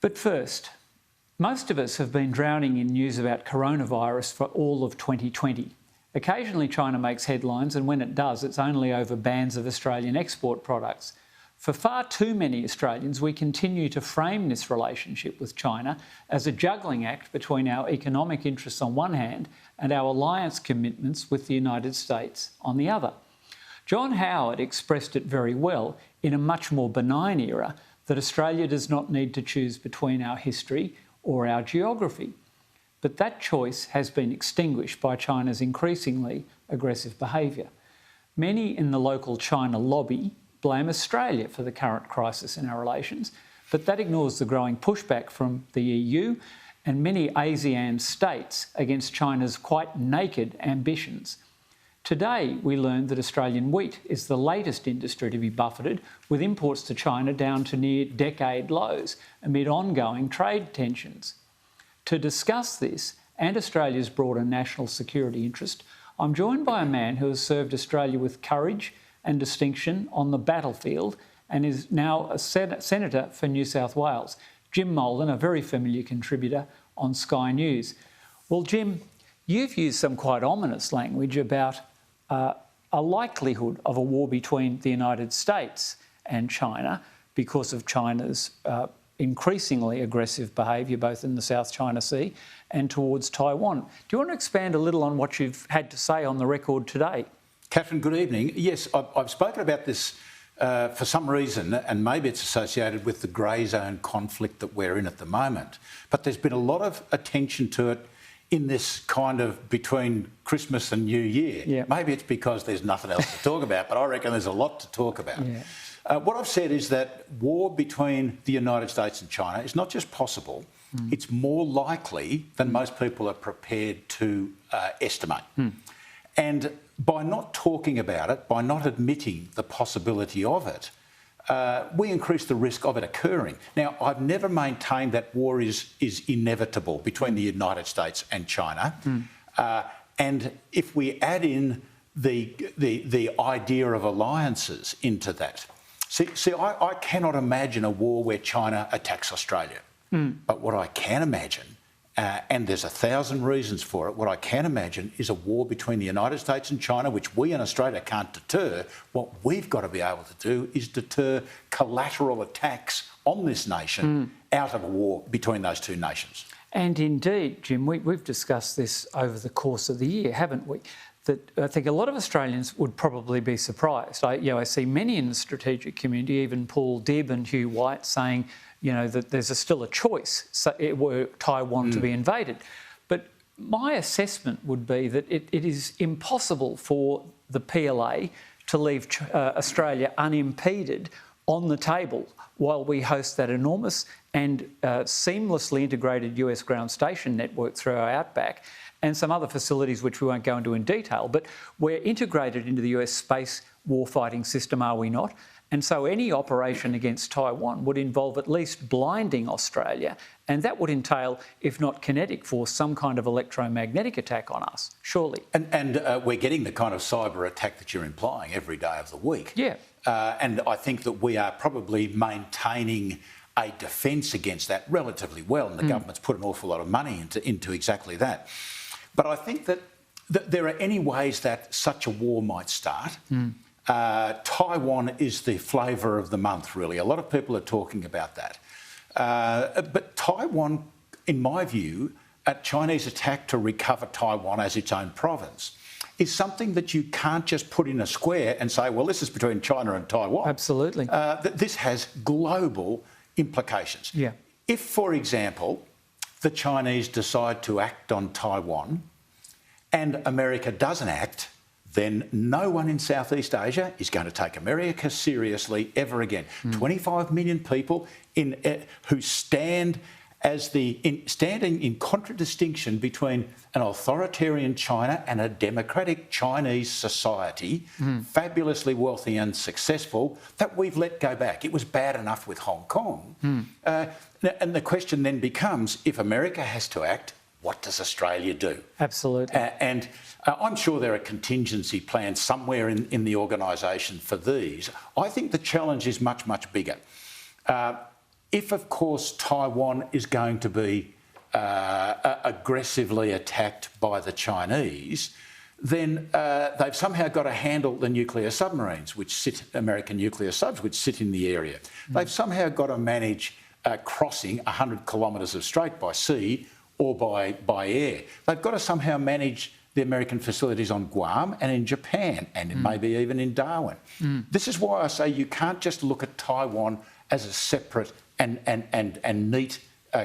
But first, most of us have been drowning in news about coronavirus for all of 2020. Occasionally China makes headlines, and when it does, it's only over bans of Australian export products. For far too many Australians, we continue to frame this relationship with China as a juggling act between our economic interests on one hand and our alliance commitments with the United States on the other. John Howard expressed it very well in a much more benign era that Australia does not need to choose between our history or our geography. But that choice has been extinguished by China's increasingly aggressive behaviour. Many in the local China lobby blame Australia for the current crisis in our relations, but that ignores the growing pushback from the EU and many ASEAN states against China's quite naked ambitions. Today, we learned that Australian wheat is the latest industry to be buffeted, with imports to China down to near decade lows amid ongoing trade tensions. To discuss this and Australia's broader national security interest, I'm joined by a man who has served Australia with courage and distinction on the battlefield and is now a Senator for New South Wales, Jim Molan, a very familiar contributor on Sky News. Well, Jim, you've used some quite ominous language about a likelihood of a war between the United States and China because of China's increasingly aggressive behaviour both in the South China Sea and towards Taiwan. Do you want to expand a little on what you've had to say on the record today? Catherine, good evening. Yes, I've spoken about this for some reason, and maybe it's associated with the grey zone conflict that we're in at the moment. But there's been a lot of attention to it in this kind of between Christmas and New Year. Yeah. Maybe it's because there's nothing else to talk about, but I reckon there's a lot to talk about. Yeah. What I've said is that war between the United States and China is not just possible, it's more likely than most people are prepared to estimate. And by not talking about it, by not admitting the possibility of it, we increase the risk of it occurring. Now, I've never maintained that war is inevitable between the United States and China. And if we add in the idea of alliances into that, see, I cannot imagine a war where China attacks Australia. But what I can imagine, and there's 1,000 reasons for it, what I can imagine is a war between the United States and China, which we in Australia can't deter. What we've got to be able to do is deter collateral attacks on this nation out of a war between those two nations. And indeed, Jim, we've discussed this over the course of the year, haven't we? That I think a lot of Australians would probably be surprised. I see many in the strategic community, even Paul Dibb and Hugh White, saying, that there's still a choice were Taiwan to be invaded. But my assessment would be that it is impossible for the PLA to leave Australia unimpeded on the table while we host that enormous and seamlessly integrated US ground station network through our outback and some other facilities which we won't go into in detail. But we're integrated into the US space warfighting system, are we not? And so any operation against Taiwan would involve at least blinding Australia, and that would entail, if not kinetic force, some kind of electromagnetic attack on us, surely. And we're getting the kind of cyber attack that you're implying every day of the week. Yeah. And I think that we are probably maintaining a defence against that relatively well, and the government's put an awful lot of money into exactly that. But I think that there are any ways that such a war might start. Taiwan is the flavour of the month, really. A lot of people are talking about that. But Taiwan, in my view, a Chinese attack to recover Taiwan as its own province is something that you can't just put in a square and say, well, this is between China and Taiwan. Absolutely. This has global implications. Yeah. If, for example, the Chinese decide to act on Taiwan and America doesn't act, then no one in Southeast Asia is going to take America seriously ever again. 25 million people who stand standing in contradistinction between an authoritarian China and a democratic Chinese society, fabulously wealthy and successful, that we've let go back. It was bad enough with Hong Kong. And the question then becomes, if America has to act, what does Australia do? Absolutely. And I'm sure there are contingency plans somewhere in the organisation for these. I think the challenge is much, much bigger. if, of course, Taiwan is going to be aggressively attacked by the Chinese, then they've somehow got to handle the nuclear submarines, American nuclear subs, which sit in the area. They've somehow got to manage crossing 100 kilometres of strait by sea or by air. They've got to somehow manage the American facilities on Guam and in Japan and maybe even in Darwin. This is why I say you can't just look at Taiwan as a separate and neat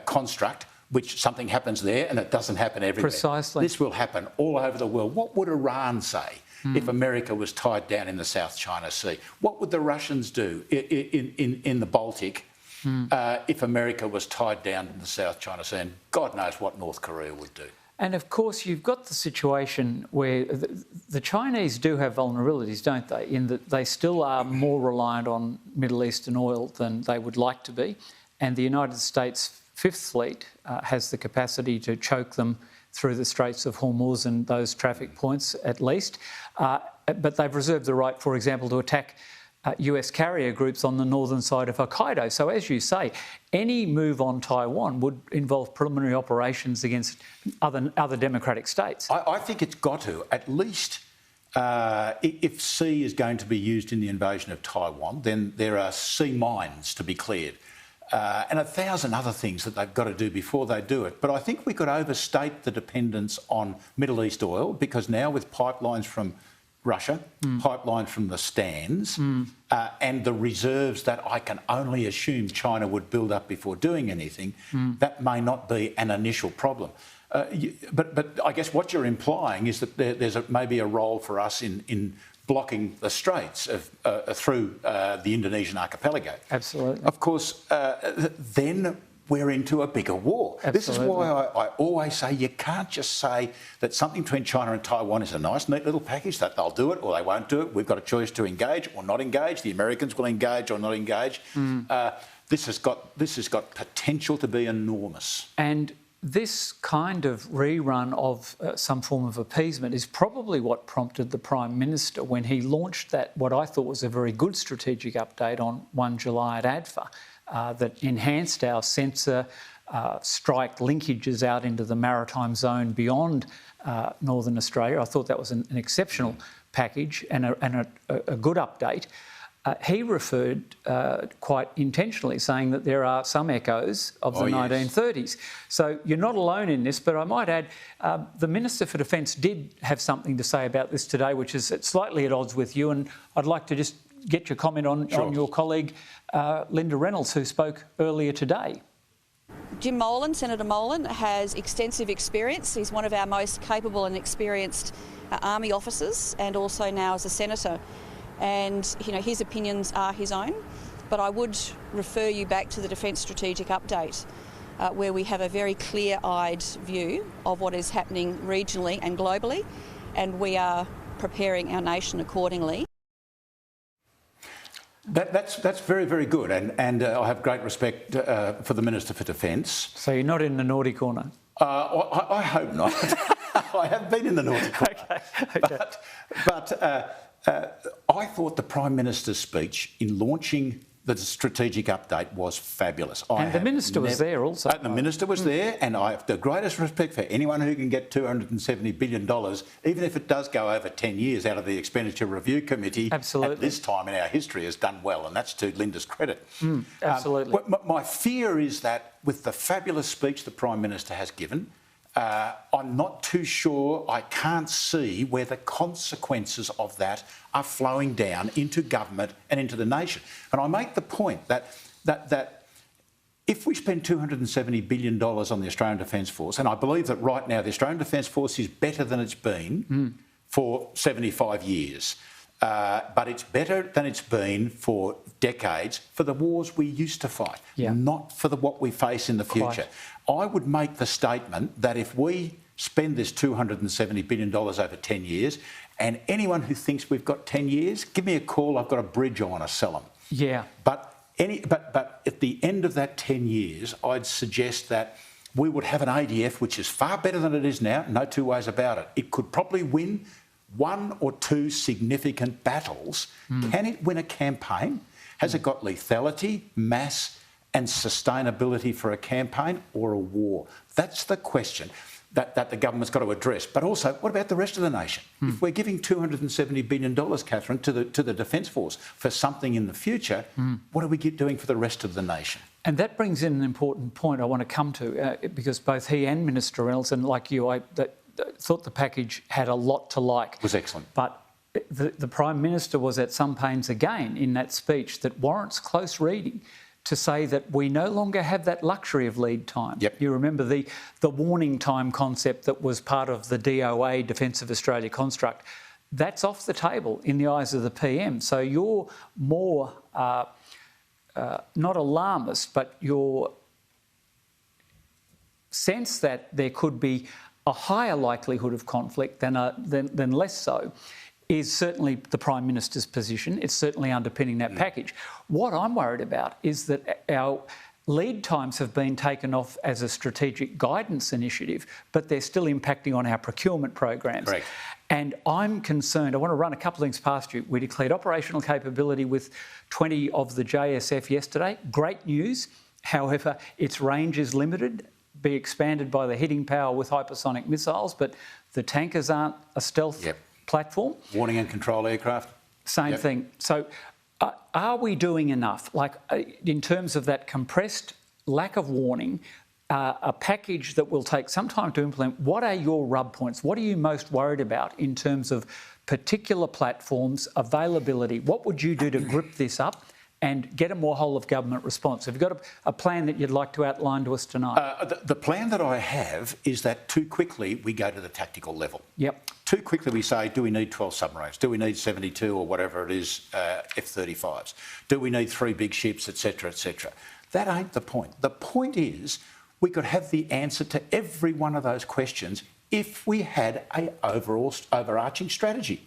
construct, which something happens there and it doesn't happen everywhere. Precisely. This will happen all over the world. What would Iran say if America was tied down in the South China Sea? What would the Russians do in the Baltic if America was tied down in the South China Sea? And God knows what North Korea would do. And of course, you've got the situation where the Chinese do have vulnerabilities, don't they? In that they still are more reliant on Middle Eastern oil than they would like to be. And the United States Fifth Fleet has the capacity to choke them through the Straits of Hormuz and those traffic points at least. But they've reserved the right, for example, to attack US carrier groups on the northern side of Hokkaido. So as you say, any move on Taiwan would involve preliminary operations against other democratic states. I think it's got to, at least if sea is going to be used in the invasion of Taiwan, then there are sea mines to be cleared. And 1,000 other things that they've got to do before they do it. But I think we could overstate the dependence on Middle East oil, because now with pipelines from Russia, pipelines from the Stans, and the reserves that I can only assume China would build up before doing anything, that may not be an initial problem. But I guess what you're implying is that there's maybe a role for us in blocking the straits through the Indonesian archipelago. Absolutely. Of course, then we're into a bigger war. Absolutely. This is why I always say you can't just say that something between China and Taiwan is a nice, neat little package, that they'll do it or they won't do it. We've got a choice to engage or not engage. The Americans will engage or not engage. This has got potential to be enormous. And this kind of rerun of some form of appeasement is probably what prompted the Prime Minister when he launched that, what I thought was a very good strategic update on 1 July at ADFA, that enhanced our sensor strike linkages out into the maritime zone beyond Northern Australia. I thought that was an exceptional package and a good update. He referred quite intentionally, saying that there are some echoes of the 1930s. So you're not alone in this, but I might add the Minister for Defence did have something to say about this today, which is slightly at odds with you, and I'd like to just get your comment on your colleague Linda Reynolds, who spoke earlier today. Jim Molan, Senator Molan, has extensive experience. He's one of our most capable and experienced Army officers, and also now as a Senator. And his opinions are his own, but I would refer you back to the Defence Strategic Update, where we have a very clear-eyed view of what is happening regionally and globally, and we are preparing our nation accordingly. That's very, very good, and I have great respect for the Minister for Defence. So you're not in the naughty corner? I hope not. I have been in the naughty corner. Okay. But I thought the Prime Minister's speech in launching the strategic update was fabulous. And the Minister was there also. The Minister was there, and I have the greatest respect for anyone who can get $270 billion, even if it does go over 10 years, out of the Expenditure Review Committee. Absolutely. At this time in our history has done well, and that's to Linda's credit. Absolutely. My fear is that with the fabulous speech the Prime Minister has given, I'm not too sure, I can't see where the consequences of that are flowing down into government and into the nation. And I make the point that if we spend $270 billion on the Australian Defence Force, and I believe that right now the Australian Defence Force is better than it's been for 75 years, but it's better than it's been for decades for the wars we used to fight, not for what we face in the future. I would make the statement that if we spend this $270 billion over 10 years, and anyone who thinks we've got 10 years, give me a call, I've got a bridge I want to sell them. Yeah. But at the end of that 10 years, I'd suggest that we would have an ADF which is far better than it is now, no two ways about it. It could probably win 1 or 2 significant battles. Can it win a campaign? Has it got lethality, mass and sustainability for a campaign or a war? That's the question that the government's got to address. But also, what about the rest of the nation? If we're giving $270 billion, Catherine, to the Defence Force for something in the future, what are we doing for the rest of the nation? And that brings in an important point I want to come to, because both he and Minister Reynolds, and like you, I thought the package had a lot to like. It was excellent. But the Prime Minister was at some pains again in that speech that warrants close reading to say that we no longer have that luxury of lead time. Yep. You remember the warning time concept that was part of the DOA, Defence of Australia construct. That's off the table in the eyes of the PM. So you're more, not alarmist, but your sense that there could be a higher likelihood of conflict than less so is certainly the Prime Minister's position. It's certainly underpinning that package. What I'm worried about is that our lead times have been taken off as a strategic guidance initiative, but they're still impacting on our procurement programs. Correct. And I'm concerned. I want to run a couple of things past you. We declared operational capability with 20 of the JSF yesterday. Great news. However, its range is limited, be expanded by the hitting power with hypersonic missiles, but the tankers aren't a stealth platform. Warning and control aircraft. Same thing. So are we doing enough? Like in terms of that compressed lack of warning, a package that will take some time to implement, what are your rub points? What are you most worried about in terms of particular platforms, availability? What would you do to grip this up and get a more whole-of-government response? Have you got a plan that you'd like to outline to us tonight? The plan that I have is that too quickly we go to the tactical level. Yep. Too quickly we say, do we need 12 submarines? Do we need 72 or whatever it is, F-35s? Do we need 3 big ships, etc., etc.? That ain't the point. The point is we could have the answer to every one of those questions if we had an overarching strategy.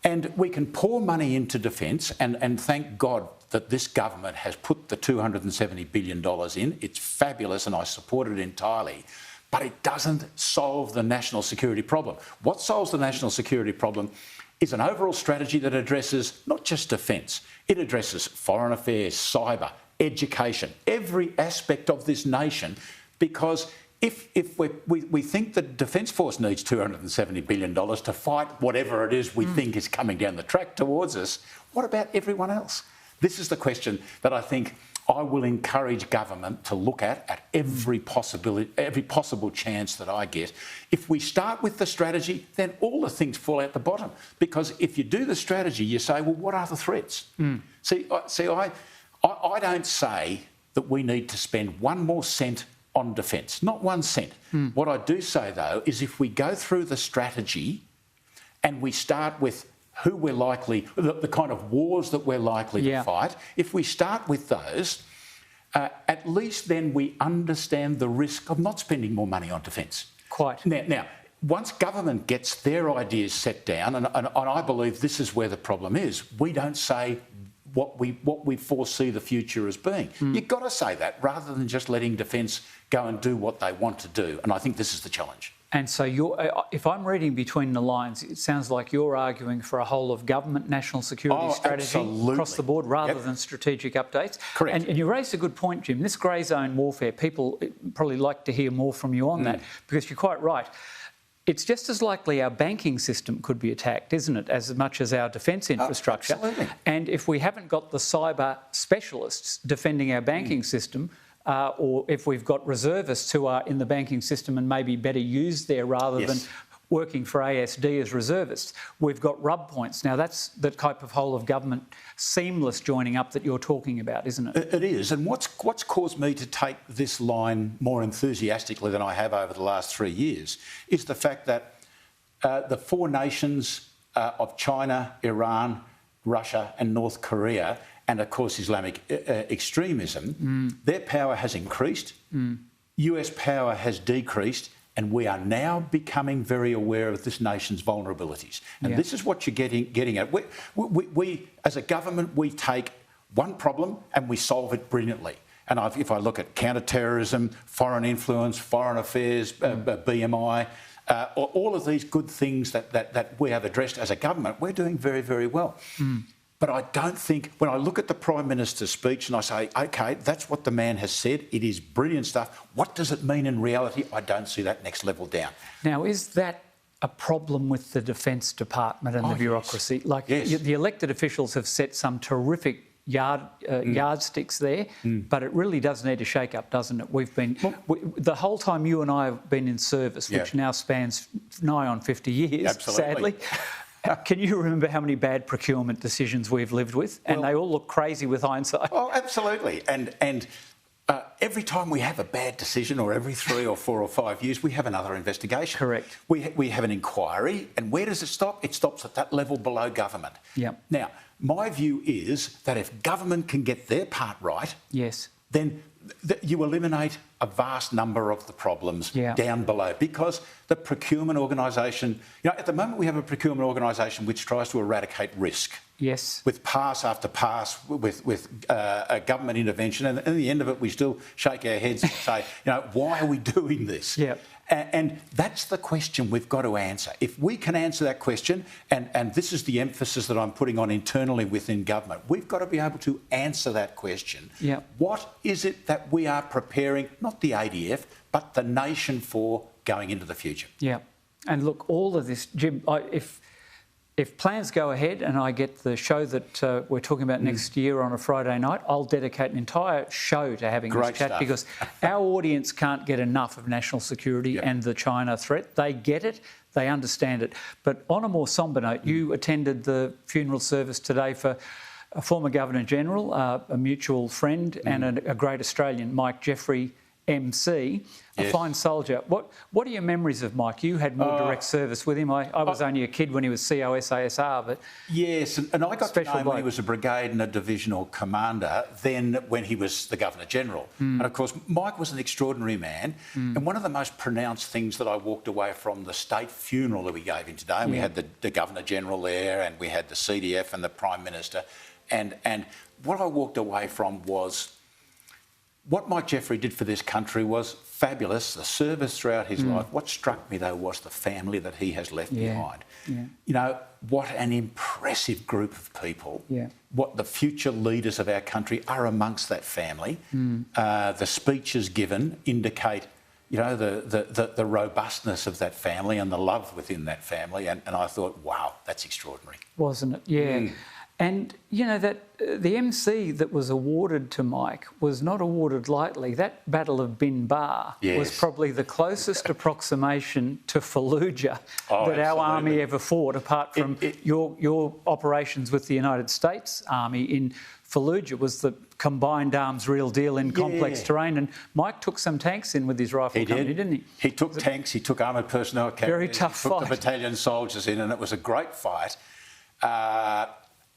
And we can pour money into defence, and thank God that this government has put the $270 billion in. It's fabulous and I support it entirely. But it doesn't solve the national security problem. What solves the national security problem is an overall strategy that addresses not just defence, it addresses foreign affairs, cyber, education, every aspect of this nation, because if we think the Defence Force needs $270 billion to fight whatever it is we think is coming down the track towards us, what about everyone else? This is the question that I think I will encourage government to look at every possible chance that I get. If we start with the strategy, then all the things fall out the bottom. Because if you do the strategy, you say, well, what are the threats? See, I don't say that we need to spend one more cent on defence, not 1 cent. What I do say, though, is if we go through the strategy and we start with who we're likely, the kind of wars that we're likely to fight, if we start with those, at least then we understand the risk of not spending more money on defence. Quite. Now, once government gets their ideas set down, and I believe this is where the problem is, we don't say what we foresee the future as being. You've got to say that rather than just letting defence go and do what they want to do. And I think this is the challenge. And so if I'm reading between the lines, it sounds like you're arguing for a whole-of-government national security strategy across the board rather than strategic updates. Correct. And you raised a good point, Jim. This grey zone warfare, people probably like to hear more from you on that, because you're quite right. It's just as likely our banking system could be attacked, isn't it, as much as our defence infrastructure. Absolutely. And if we haven't got the cyber specialists defending our banking system, or if we've got reservists who are in the banking system and maybe better used there rather than working for ASD as reservists, we've got rub points. Now, that's the type of whole-of-government seamless joining up that you're talking about, isn't it? It is. And what's caused me to take this line more enthusiastically than I have over the last 3 years is the fact that the 4 nations of China, Iran, Russia and North Korea, and of course Islamic extremism, their power has increased, US power has decreased, and we are now becoming very aware of this nation's vulnerabilities. And this is what you're getting at. We, as a government, we take one problem and we solve it brilliantly. And if I look at counter-terrorism, foreign influence, foreign affairs, BMI, all of these good things that we have addressed as a government, we're doing very, very well. But I don't think, when I look at the Prime Minister's speech and I say, OK, that's what the man has said, it is brilliant stuff. What does it mean in reality? I don't see that next level down. Now, is that a problem with the Defence Department and the bureaucracy? Yes. Like, the elected officials have set some terrific yardsticks there, but it really does need a shake-up, doesn't it? We've been... the whole time you and I have been in service, which now spans nigh on 50 years, sadly... Can you remember how many bad procurement decisions we've lived with? And they all look crazy with hindsight. Oh, absolutely. And every time we have a bad decision, or every 3 or 4 or 5 years, we have another investigation. Correct. We have an inquiry, and where does it stop? It stops at that level below government. Yep. Now, my view is that if government can get their part right, then you eliminate a vast number of the problems down below, because the procurement organisation, at the moment we have a procurement organisation which tries to eradicate risk. Yes. With pass after pass, with a government intervention, and at the end of it we still shake our heads and say, why are we doing this? And that's the question we've got to answer. If we can answer that question, and this is the emphasis that I'm putting on internally within government, we've got to be able to answer that question. What is it that we are preparing, not the ADF, but the nation for going into the future? And look, all of this, Jim, if plans go ahead and I get the show that we're talking about next year on a Friday night, I'll dedicate an entire show to having this chat, because our audience can't get enough of national security and the China threat. They get it, they understand it. But on a more sombre note, you attended the funeral service today for a former Governor-General, a mutual friend and a great Australian, Mike Jeffery, MC, a fine soldier. What are your memories of Mike? You had more direct service with him. I was only a kid when he was COSASR, but... Yes, and I got to know him when he was a brigade and a divisional commander, then when he was the Governor-General. And of course, Mike was an extraordinary man, and one of the most pronounced things that I walked away from the state funeral that we gave him today, and we had the Governor-General there, and we had the CDF and the Prime Minister, and what I walked away from was... what Mike Jeffery did for this country was fabulous, the service throughout his life. What struck me, though, was the family that he has left behind. What an impressive group of people. What the future leaders of our country are amongst that family. The speeches given indicate, the robustness of that family and the love within that family. And I thought, wow, that's extraordinary. Wasn't it? And, that the MC that was awarded to Mike was not awarded lightly. That Battle of Bin Bar was probably the closest approximation to Fallujah that our army ever fought, apart from your operations with the United States Army in Fallujah. Was the combined arms real deal in complex terrain. And Mike took some tanks in with his rifle company, didn't he? He took tanks, he took armoured personnel carriers, very tough fight. He took the battalion soldiers in, and it was a great fight.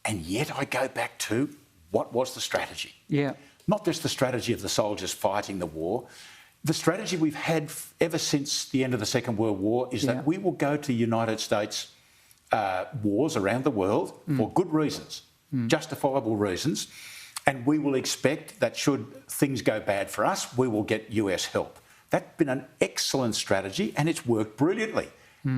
And yet I go back to, what was the strategy? Not just the strategy of the soldiers fighting the war. The strategy we've had ever since the end of the Second World War is that we will go to United States wars around the world for good reasons, justifiable reasons, and we will expect that should things go bad for us, we will get US help. That's been an excellent strategy, and it's worked brilliantly.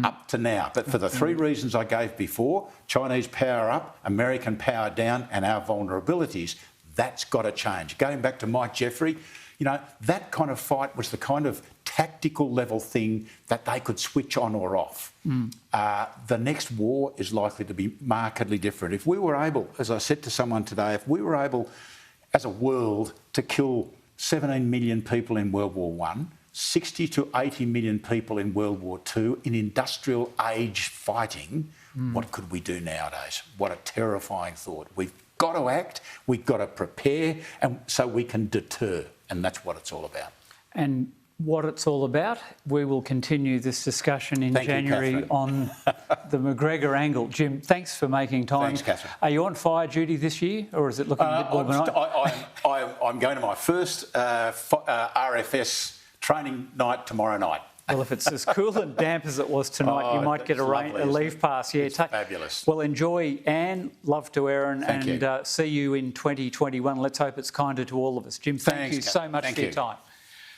Up to now. But for the 3 reasons I gave before, Chinese power up, American power down, and our vulnerabilities, that's got to change. Going back to Mike Jeffery, that kind of fight was the kind of tactical level thing that they could switch on or off. The next war is likely to be markedly different. If we were able, as I said to someone today, if we were able as a world to kill 17 million people in World War I, 60 to 80 million people in World War II in industrial age fighting, what could we do nowadays? What a terrifying thought. We've got to act, we've got to prepare, and so we can deter, and that's what it's all about. And what it's all about, we will continue this discussion in January on the McGregor angle. Jim, thanks for making time. Thanks, Catherine. Are you on fire duty this year, or is it looking a bit more benign? I'm going to my first RFS training night tomorrow night. Well, if it's as cool and damp as it was tonight, you might get a leave pass. It's fabulous. Well, enjoy, Anne. Love to Erin. Thank you. See you in 2021. Let's hope it's kinder to all of us. Jim, thank you so much for your time.